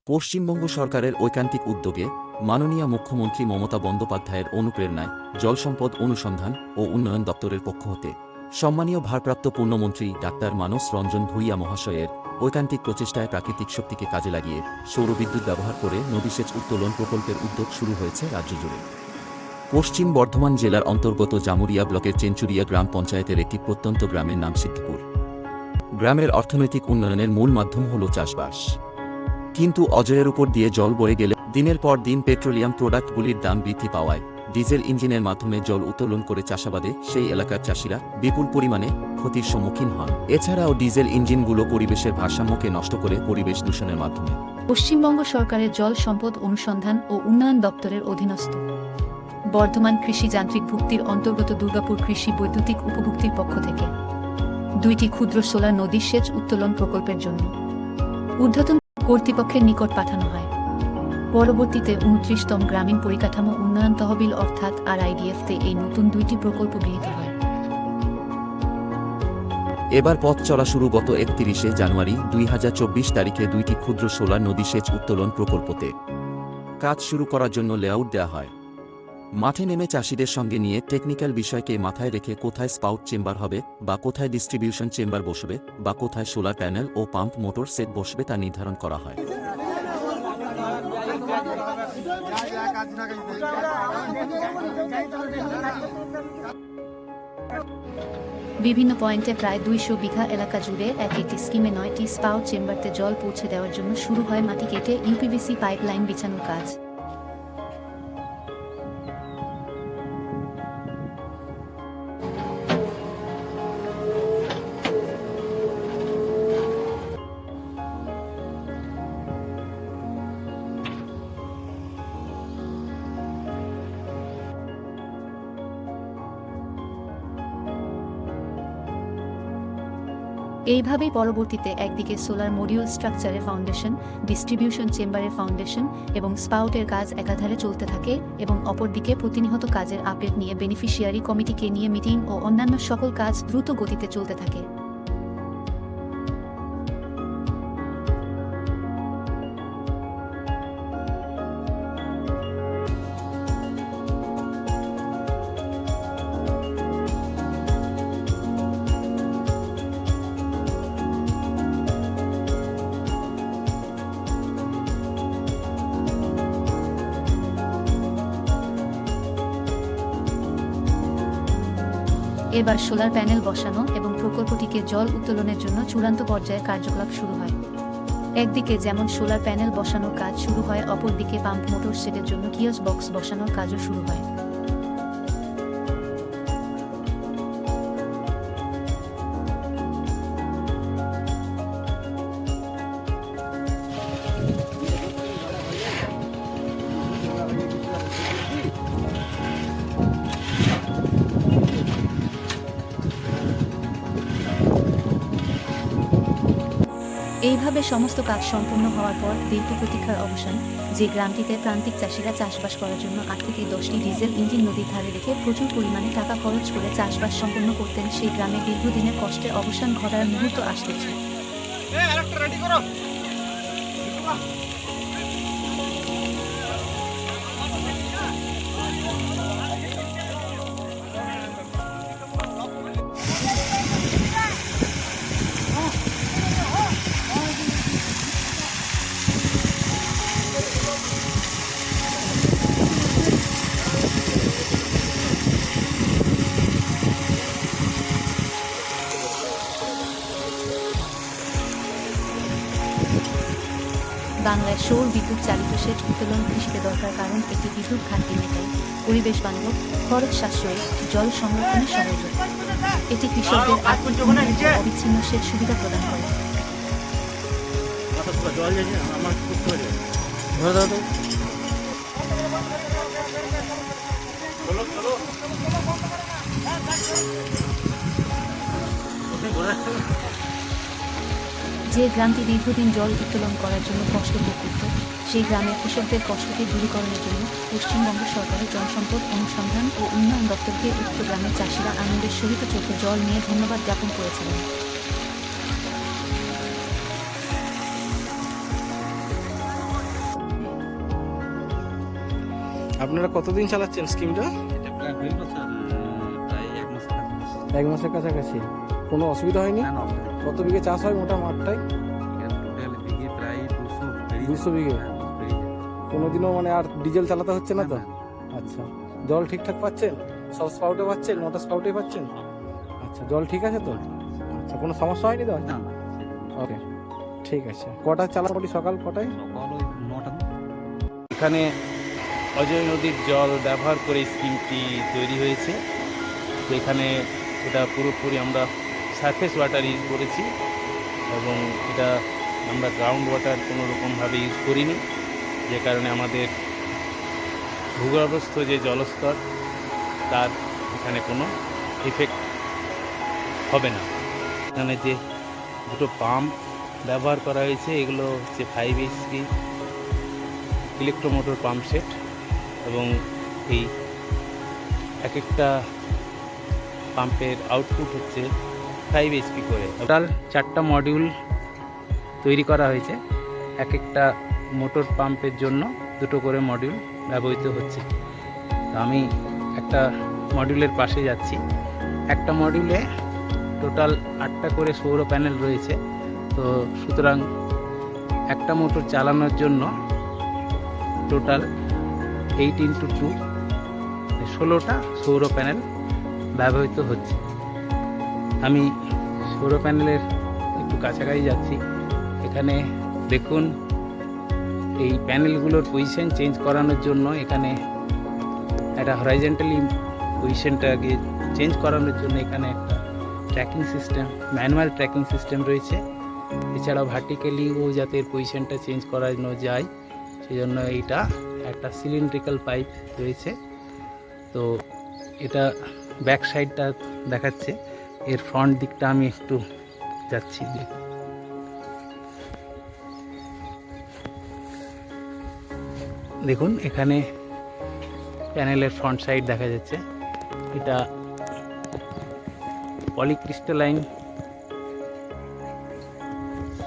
পশ্চিমবঙ্গ সরকারের ঐকান্তিক উদ্যোগে মাননীয় মুখ্যমন্ত্রী মমতা বন্দ্যোপাধ্যায়ের অনুপ্রেরণায় জলসম্পদ অনুসন্ধান ও উন্নয়ন দপ্তরের পক্ষ হতে সম্মানীয় ভারপ্রাপ্ত পূর্ণমন্ত্রী ডাক্তার মানস রঞ্জন ভূঁইয়া মহাশয়ের ঐকান্তিক প্রচেষ্টায় প্রাকৃতিক শক্তিকে কাজে লাগিয়ে সৌরবিদ্যুৎ ব্যবহার করে নদীসেচ উত্তোলন প্রকল্পের উদ্যোগ শুরু হয়েছে রাজ্য জুড়ে। পশ্চিম বর্ধমান জেলার অন্তর্গত জামুরিয়া ব্লকের চেঞ্চুরিয়া গ্রাম পঞ্চায়েতের একটি প্রত্যন্ত গ্রামের নাম সিদ্ধপুর। গ্রামের অর্থনৈতিক উন্নয়নের মূল মাধ্যম হল চাষবাস। কিন্তু অজয়ের উপর দিয়ে জল বয়ে গেলে দিনের পর দিন পেট্রোলিয়াম প্রোডাক্টগুলির দাম বৃদ্ধি পাওয়ায় ডিজেল ইঞ্জিনের মাধ্যমে জল উত্তোলন করে চাষাবাদে সেই এলাকার চাষিরা বিপুল পরিমাণে ক্ষতির সম্মুখীন হন। এছাড়াও ডিজেল ইঞ্জিনগুলো পরিবেশের ভারসাম্যকে নষ্ট করে পরিবেশ দূষণের মাধ্যমে পশ্চিমবঙ্গ সরকারের জল সম্পদ অনুসন্ধান ও উন্নয়ন দপ্তরের অধীনস্থ বর্ধমান কৃষি যান্ত্রিক ভুক্তির অন্তর্গত দুর্গাপুর কৃষি বৈদ্যুতিক উপভুক্তির পক্ষ থেকে 2টি ক্ষুদ্র সোলার নদী সেচ উত্তোলন প্রকল্পের জন্য ঊর্ধ্বতন কর্তৃপক্ষের নিকট পাঠানো হয়। পরবর্তীতে 29তম গ্রামীণ পরিকাঠামো উন্নয়ন তহবিল অর্থাৎ RIDF-তে এই নতুন 2টি প্রকল্প গৃহীত হয়। এবার পথ চলা শুরু গত 31শে জানুয়ারি 2024 তারিখে 2টি ক্ষুদ্র সোলার নদী সেচ উত্তোলন প্রকল্পতে কাজ শুরু করার জন্য লেআউট দেওয়া হয়। মাঠে নেমে চাষিদের সঙ্গে নিয়ে টেকনিক্যাল বিষয়কে মাথায় রেখে কোথায় স্পাউট চেম্বার হবে বা কোথায় ডিস্ট্রিবিউশন চেম্বার বসবে বা কোথায় সোলার প্যানেল ও পাম্প মোটর সেট বসবে তা নির্ধারণ করা হয়। বিভিন্ন পয়েন্টে প্রায় 200 বিঘা এলাকা জুড়ে একটি স্কিমে 9টি স্পাউট চেম্বারতে জল পৌঁছে দেওয়ার জন্য শুরু হয় মাটি কেটে ইউপিভিসি পাইপলাইন বিছানোর কাজ। এইভাবেই পরবর্তীতে একদিকে সোলার মডিউল স্ট্রাকচারের ফাউন্ডেশন, ডিস্ট্রিবিউশন চেম্বারের ফাউন্ডেশন এবং স্পাউটের কাজ একাধারে চলতে থাকে এবং অপরদিকে প্রতিনিয়ত কাজের আপডেট নিয়ে বেনিফিশিয়ারি কমিটিকে নিয়ে মিটিং ও অন্যান্য সকল কাজ দ্রুত গতিতে চলতে থাকে। এবার সোলার প্যানেল বসানো এবং প্রকল্পটিকে জল উত্তোলনের জন্য চূড়ান্ত পর্যায়ে কার্যকলাপ শুরু হয়। একদিকে যেমন সোলার প্যানেল বসানোর কাজ শুরু হয়, অপরদিকে পাম্প মোটর সেটের জন্য কিয়স বক্স বসানোর কাজও শুরু হয়। এইভাবে সমস্ত কাজ সম্পূর্ণ হওয়ার পর দীর্ঘ প্রতীক্ষার অবসান, যে গ্রামটিতে প্রান্তিক চাষিরা চাষবাস করার জন্য 8 থেকে 10টি ডিজেল ইঞ্জিন নদীর ধারে রেখে প্রচুর পরিমাণে টাকা খরচ করে চাষবাস সম্পন্ন করতেন, সেই গ্রামে দীর্ঘদিনের কষ্টের অবসান ঘটার মুহূর্ত আসতেছে। বাংলায় সৌর বিদ্যুৎ চালিত সেচ উত্তোলন কৃষিতে দরকার, কারণ এটি বিদ্যুৎ ঘাটতি মেটায়, পরিবেশ বান্ধব, খরচ সাশ্রয়ী, জল সংরক্ষণে সহজ। এটি কৃষকদের আর্থিক উন্নয়নে অবিচ্ছিন্ন সেচ সুবিধা প্রদান করে। যে গ্রামটি দীর্ঘদিন জল উত্তোলন করার জন্য কষ্ট ভোগ করত, সেই গ্রামের কৃষকদের কষ্টকে দূরীকরণের জন্য পশ্চিমবঙ্গ সরকারের জলসম্পদ অনুসন্ধান ও উন্নয়ন দপ্তরকে উক্ত গ্রামের চাষিরা আনন্দের সহিত চোখে জল নিয়ে ধন্যবাদ জ্ঞাপন করেছিলেন। আপনারা কতদিন চালাচ্ছেন স্কিমটা? এটা প্রায় হয়ে গেছে প্রায় 1 মাস কাছাকাছি। 1 মাসের কাছাকাছি। কোনো অসুবিধা হয়নি? না, না, কত বিঘে চাষ হয় মোটা মাঠটায়? এখানে টোটাল বিঘে প্রায় 200 200 বিঘে? কোনোদিনও মানে আর ডিজেল চালাতে হচ্ছে না তো? আচ্ছা, জল ঠিকঠাক পাচ্ছেন? সব স্পাউটে পাচ্ছেন, মোটর স্পাউটে পাচ্ছেন? আচ্ছা, জল ঠিক আছে তো? আচ্ছা, কোনো সমস্যা হয়নি তো? না, ওকে, ঠিক আছে। কটা চালাপড়ি, সকাল কটায়? সকাল ওই 9টা। এখানে অজয় নদীর জল ব্যবহার করে স্কিমটি তৈরি হয়েছে। তো এখানে এটা পুরোপুরি আমরা সারফেস ওয়াটার ইউজ করেছি এবং এটা আমরা গ্রাউন্ড ওয়াটার কোনো রকমভাবে ইউজ করিনি, যে কারণে আমাদের ভূগর্ভস্থ যে জলস্তর তার এখানে কোনো ইফেক্ট হবে না। এখানে যে দুটো পাম্প ব্যবহার করা হয়েছে এগুলো হচ্ছে 5 HP ইলেকট্রোমোটর পাম্প সেট এবং এই এক একটা পাম্পের আউটপুট হচ্ছে 5 HP করে। টোটাল 4টা মডিউল তৈরি করা হয়েছে। এক একটা মোটর পাম্পের জন্য 2টো করে মডিউল ব্যবহৃত হচ্ছে। তো আমি একটা মডিউলের পাশে যাচ্ছি। একটা মডিউলে টোটাল 8টা করে সৌর প্যানেল রয়েছে। তো সুতরাং একটা মোটর চালানোর জন্য টোটাল 8x2 16টা সৌর প্যানেল ব্যবহৃত হচ্ছে। আমি সৌর প্যানেলের একটু কাছাকাছি যাচ্ছি। এখানে দেখুন, এই প্যানেলগুলোর পজিশন চেঞ্জ করানোর জন্য এখানে একটা হরাইজন্টালি পজিশনটাকে চেঞ্জ করানোর জন্য এখানে একটা tracking system, manual tracking system রয়েছে। এছাড়াও ভার্টিক্যালিও যাতে পজিশনটা চেঞ্জ করানো যায় সেই জন্য এইটা একটা সিলিন্ড্রিক্যাল পাইপ রয়েছে। তো এটা ব্যাক সাইডটা দেখাচ্ছে, এর ফ্রন্ট দিকটা আমি একটু যাচ্ছি। দেখুন, এখানে প্যানেলের ফ্রন্ট সাইড দেখা যাচ্ছে। এটা পলিক্রিস্টালাইন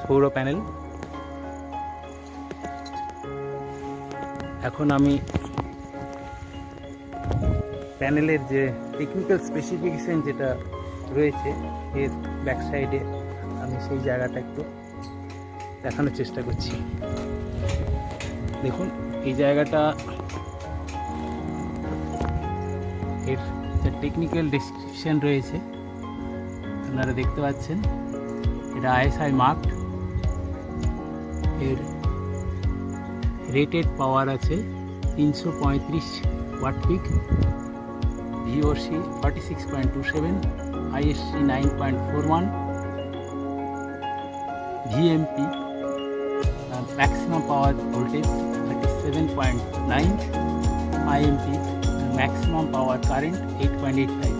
সৌর প্যানেল। এখন আমি প্যানেলের যে টেকনিক্যাল স্পেসিফিকেশন যেটা রয়েছে এর ব্যাক সাইডে আমি সেই জায়গাটা একটু দেখানোর চেষ্টা করছি। দেখুন, এই জায়গাটা এর যে টেকনিক্যাল ডেসক্রিপশন রয়েছে আপনারা দেখতে পাচ্ছেন। এটা ISI মার্কড। এর রেটেড পাওয়ার আছে 335 watt pick, VOC 46.27, ISC 9.41, VMP maximum power voltage 37.9, IMP maximum power current 8.85।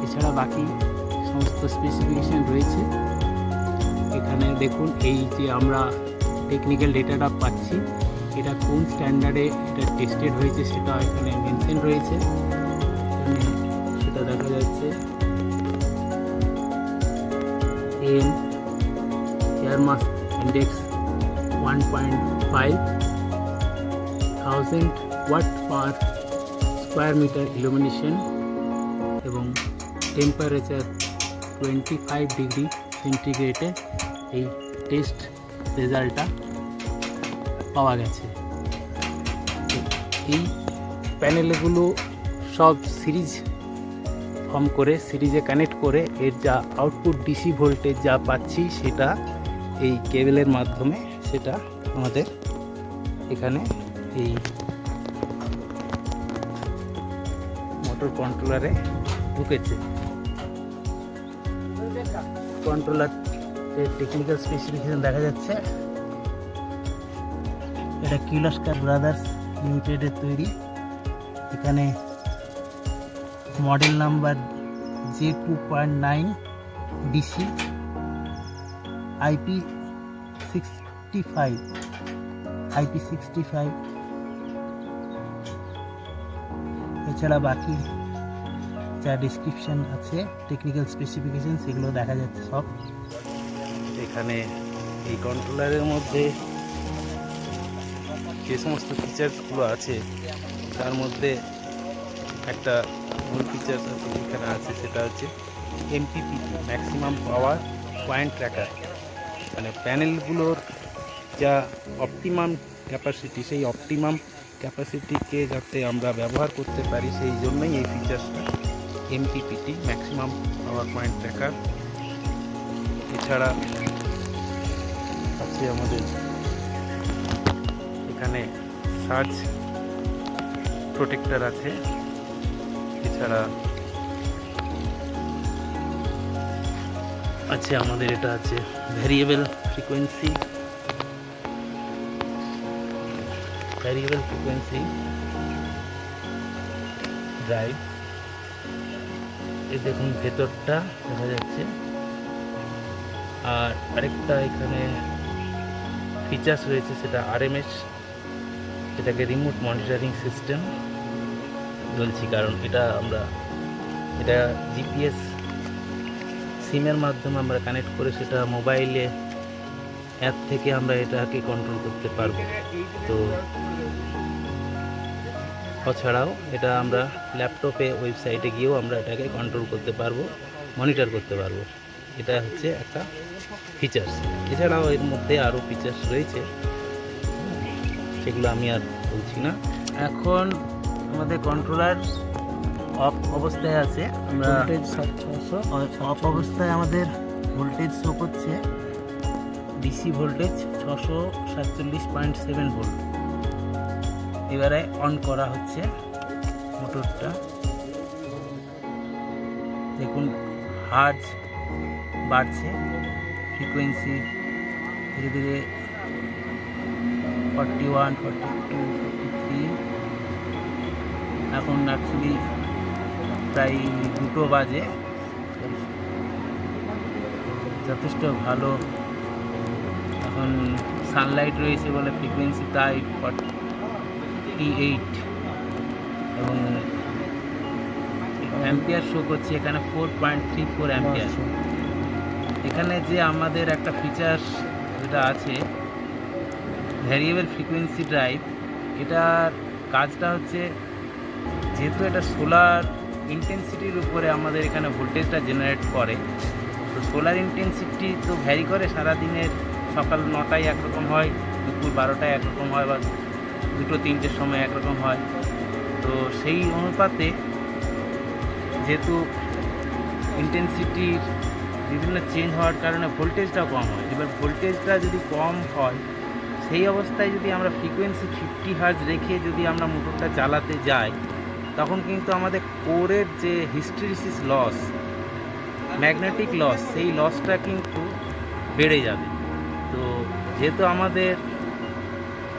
এছাড়া বাকি সমস্ত স্পেসিফিকেশন রয়েছে। এখানে দেখুন, এই যে আমরা টেকনিক্যাল ডেটাটা পাচ্ছি এটা কোন স্ট্যান্ডার্ডে এটা টেস্টেড হয়েছে সেটা এখানে মেনশন রয়েছে। এখানে সেটা দেখা যাচ্ছে। Air mass index 1.5, 1000 watt per square metre illumination এবং টেম্পারেচার 25 ডিগ্রি সেন্টিগ্রেডে এই টেস্ট রেজাল্টটা পাওয়া গেছে। এই প্যানেলগুলো সব সিরিজ ফর্ম করে সিরিজে কানেক্ট করে এর যা আউটপুট ডিসি ভোল্টেজ যা পাচ্ছি সেটা এই কেবলের মাধ্যমে সেটা আমাদের এখানে এই মোটর কন্ট্রোলারে ঢুকেছে। কন্ট্রোলার টেকনিক্যাল স্পেসিফিকেশন দেখা যাচ্ছে। এটা কির্লোস্কার ব্রাদার্স লিমিটেডের তৈরি। এখানে model number J2.9 DC IP65 এছাড়া বাকি যা ডেসক্রিপশন আছে টেকনিক্যাল স্পেসিফিকেশন সেগুলো দেখা যাচ্ছে সব। এখানে এই কন্ট্রোলারের মধ্যে যে সমস্ত ফিচার্সগুলো আছে তার মধ্যে একটা মূল ফিচার্স আছে যেখানে আছে, সেটা হচ্ছে MPPT, maximum power point tracker. মানে প্যানেলগুলোর যা অপটিমাম ক্যাপাসিটি, সেই অপটিমাম ক্যাপাসিটিকে যাতে আমরা ব্যবহার করতে পারি, সেই জন্যই এই ফিচার্সটা MPPT, maximum power point tracker. এছাড়া আছে আমাদের এখানে সার্জ প্রোটেক্টর আছে। এছাড়া আছে আমাদের এটা আছে ভ্যারিয়েবল ফ্রিকোয়েন্সি ড্রাইভ। এই দেখুন ভেতরটা দেখা যাচ্ছে। আর আরেকটা এখানে ফিচার্স রয়েছে, সেটা আরএমএস, এটাকে রিমোট মনিটরিং সিস্টেম বলছি, কারণ এটা জিপিএস সিমের মাধ্যমে আমরা কানেক্ট করে সেটা মোবাইলে অ্যাপ থেকে আমরা এটাকে কন্ট্রোল করতে পারবো। তো তাছাড়াও এটা আমরা ল্যাপটপে ওয়েবসাইটে গিয়েও আমরা এটাকে কন্ট্রোল করতে পারবো, মনিটর করতে পারবো। এটা হচ্ছে একটা ফিচার্স। এছাড়াও এর মধ্যে আরও ফিচার্স রয়েছে, সেগুলো আমি আর বলছি না। এখন আমাদের কন্ট্রোলার অফ অবস্থায় আছে। আমরা অফ অবস্থায় আমাদের ভোল্টেজ শো করছে, ডিসি ভোল্টেজ 647.7 ভোল্ট। এবারে অন করা হচ্ছে মোটরটা। দেখুন হার্জ বাড়ছে, ফ্রিকোয়েন্সি ধীরে ধীরে 41, 42, 43। এখন অ্যাকচুয়ালি প্রায় 2টো বাজে। যথেষ্ট ভালো এখন সানলাইট রয়েছে বলে ফ্রিকোয়েন্সি প্রায় 48 এবং অ্যাম্পিয়ার শো করছে এখানে 4.34 অ্যাম্পিয়ার। এখানে যে আমাদের একটা ফিচার্স যেটা আছে ভ্যারিয়েবল ফ্রিকোয়েন্সি ড্রাইভ, এটার কাজটা হচ্ছে যেহেতু এটা সোলার ইন্টেন্সিটির উপরে আমাদের এখানে ভোল্টেজটা জেনারেট করে, তো সোলার ইন্টেন্সিটি তো ভ্যারি করে। সারাদিনের সকাল 9টায় একরকম হয়, দুপুর 12টায় একরকম হয়, বা 2-3টের সময় একরকম হয়। তো সেই অনুপাতে যেহেতু ইন্টেন্সিটির বিভিন্ন চেঞ্জ হওয়ার কারণে ভোল্টেজটাও কম হয়। এবার ভোল্টেজটা যদি কম হয়, সেই অবস্থায় যদি আমরা ফ্রিকোয়েন্সি 50 হার্জ রেখে যদি আমরা মোটরটা চালাতে যাই, তখন কিন্তু আমাদের কোরের যে হিস্টেরিসিস লস, ম্যাগনেটিক লস, সেই লসটা কিন্তু বেড়ে যাবে। তো যেহেতু আমাদের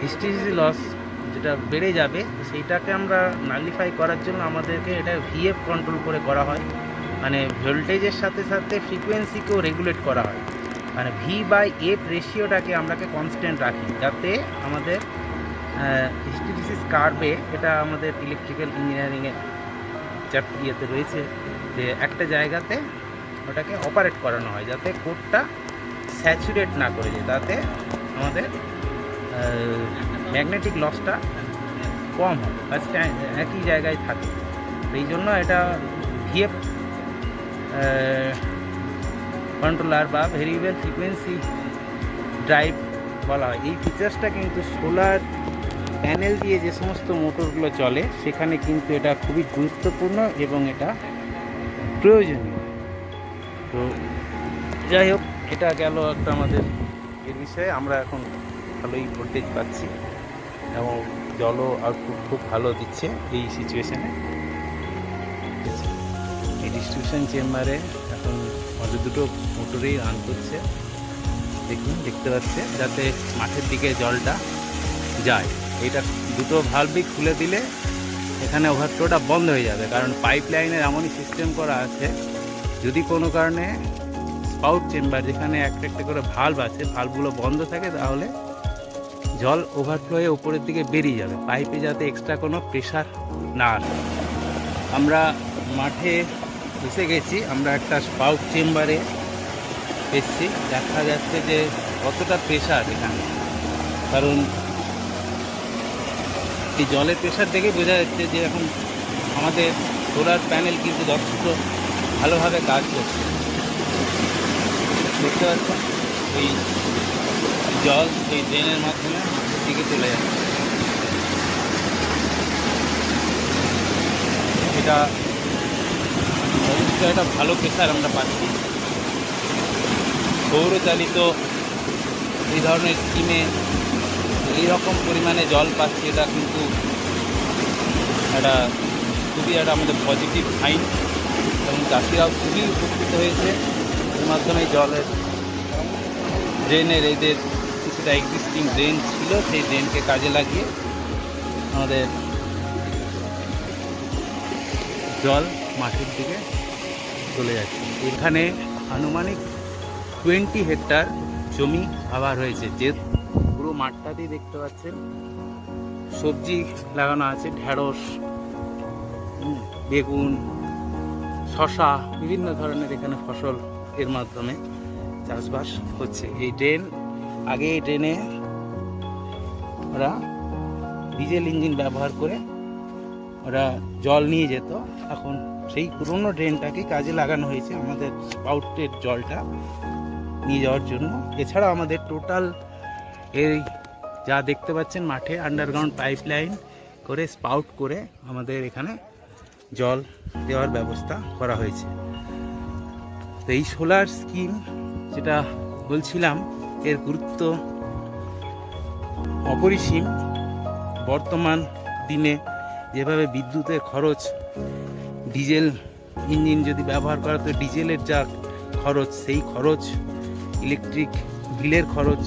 হিস্টেরিসিস লস যেটা বেড়ে যাবে, সেইটাকে আমরা নালিফাই করার জন্য আমাদেরকে এটা ভিএফ কন্ট্রোল করে করা হয়। মানে ভোল্টেজের সাথে সাথে ফ্রিকোয়েন্সিকেও রেগুলেট করা হয়। মানে V/F রেশিওটাকে আমরাকে কনস্ট্যান্ট রাখি, যাতে আমাদের হিস্টেরিসিস কার্ভে, এটা আমাদের ইলেকট্রিক্যাল ইঞ্জিনিয়ারিংয়ের ইয়েতে রয়েছে যে একটা জায়গাতে ওটাকে অপারেট করানো হয়, যাতে কোডটা স্যাচুরেট না করে যায়, তাতে আমাদের ম্যাগনেটিক লসটা কম হয় বা একই জায়গায় থাকে। এই জন্য এটা ভিএফ কন্ট্রোলার বা ভেরিয়েবল ফ্রিকোয়েন্সি ড্রাইভ বলা হয়। এই ফিচার্সটা কিন্তু সোলার প্যানেল দিয়ে যে সমস্ত মোটরগুলো চলে সেখানে কিন্তু এটা খুবই গুরুত্বপূর্ণ এবং এটা প্রয়োজনীয়। তো যাই হোক, এটা গেল একটা আমাদের এর বিষয়ে। আমরা এখন ভালোই ভোল্টেজ পাচ্ছি এবং জলও আউটপুট খুব ভালো দিচ্ছে এই সিচুয়েশানে। এই ডিস্ট্রিবিউশন চেম্বারে এখন আমাদের দুটো মোটরেই রান করছে। দেখুন, দেখতে পাচ্ছে যাতে মাঠের দিকে জলটা যায়। এটা দুটো ভালভই খুলে দিলে এখানে ওভারফ্লোটা বন্ধ হয়ে যাবে, কারণ পাইপ লাইনের এমনই সিস্টেম করা আছে, যদি কোনো কারণে স্পাউট চেম্বার যেখানে একটা একটা করে ভালভ আছে, ভালভগুলো বন্ধ থাকে, তাহলে জল ওভারফ্লো হয়ে উপরের দিকে বেরিয়ে যাবে, পাইপে যাতে এক্সট্রা কোনো প্রেশার না আসে। আমরা মাঠে এসে গেছি, আমরা একটা স্পাউট চেম্বারে এসেছি। দেখা যাচ্ছে যে কতটা প্রেশার এখানে, কারণ এই জলের প্রেশার দেখে বোঝা যাচ্ছে যে এখন আমাদের সোলার প্যানেল কিন্তু যথেষ্ট ভালোভাবে কাজ করছে। দেখতে পাচ্ছেন এই জল এই ড্রেনের মাধ্যমে মাঠের দিকে চলে যাচ্ছে। এটা অবশ্যই একটা ভালো প্রেশার আমরা পাচ্ছি। সৌরচালিত এই ধরনের স্কিমে এইরকম পরিমাণে জল পাচ্ছি, এটা কিন্তু একটা খুবই একটা আমাদের পজিটিভ সাইন এবং চাষিরাও খুবই উপকৃত হয়েছে এর মাধ্যমে। জলের ড্রেনের এদের কিছুটা এক্সিস্টিং ড্রেন ছিল, সেই ড্রেনকে কাজে লাগিয়ে আমাদের জল মাঠের দিকে চলে যাচ্ছে। এখানে আনুমানিক 20 হেক্টর জমি আবার হয়েছে, যে পুরো মাঠটাতেই দেখতে পাচ্ছেন সবজি লাগানো আছে, ঢেঁড়স, বেগুন, শশা, বিভিন্ন ধরনের এখানে ফসল এর মাধ্যমে চাষবাস হচ্ছে। এই ড্রেন, আগে এই ড্রেনে ওরা ডিজেল ইঞ্জিন ব্যবহার করে ওরা জল নিয়ে যেত, এখন সেই পুরনো ড্রেনটাকে কাজে লাগানো হয়েছে আমাদের স্পাউটের জলটা নিয়ে যাওয়ার জন্য। এছাড়া আমাদের টোটাল এই যা দেখতে পাচ্ছেন মাঠে আন্ডারগ্রাউন্ড পাইপলাইন করে স্পাউট করে আমাদের এখানে জল দেওয়ার ব্যবস্থা করা হয়েছে। তো এই সোলার স্কিম যেটা বলছিলাম, এর গুরুত্ব অপরিসীম। বর্তমান দিনে যেভাবে বিদ্যুতের খরচ, ডিজেল ইঞ্জিন যদি ব্যবহার করা, তো ডিজেলের যা খরচ, সেই খরচ, ইলেকট্রিক বিলের খরচ,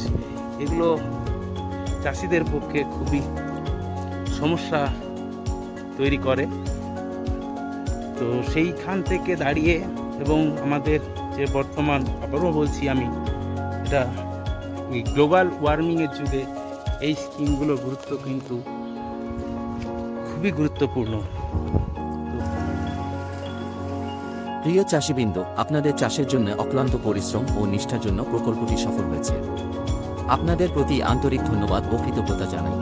এগুলো চাষিদের পক্ষে খুবই সমস্যা তৈরি করে। তো সেইখান থেকে দাঁড়িয়ে এবং আমাদের যে বর্তমান, আবারও বলছি আমি, এটা ওই গ্লোবাল ওয়ার্মিংয়ের যুগে এই স্কিমগুলোর গুরুত্ব কিন্তু খুবই গুরুত্বপূর্ণ। প্রিয় চাষিবৃন্দ, আপনাদের চাষের জন্য অক্লান্ত পরিশ্রম ও নিষ্ঠার জন্য প্রকল্পটি সফল হয়েছে। আপনাদের প্রতি আন্তরিক ধন্যবাদ ও কৃতজ্ঞতা জানাই।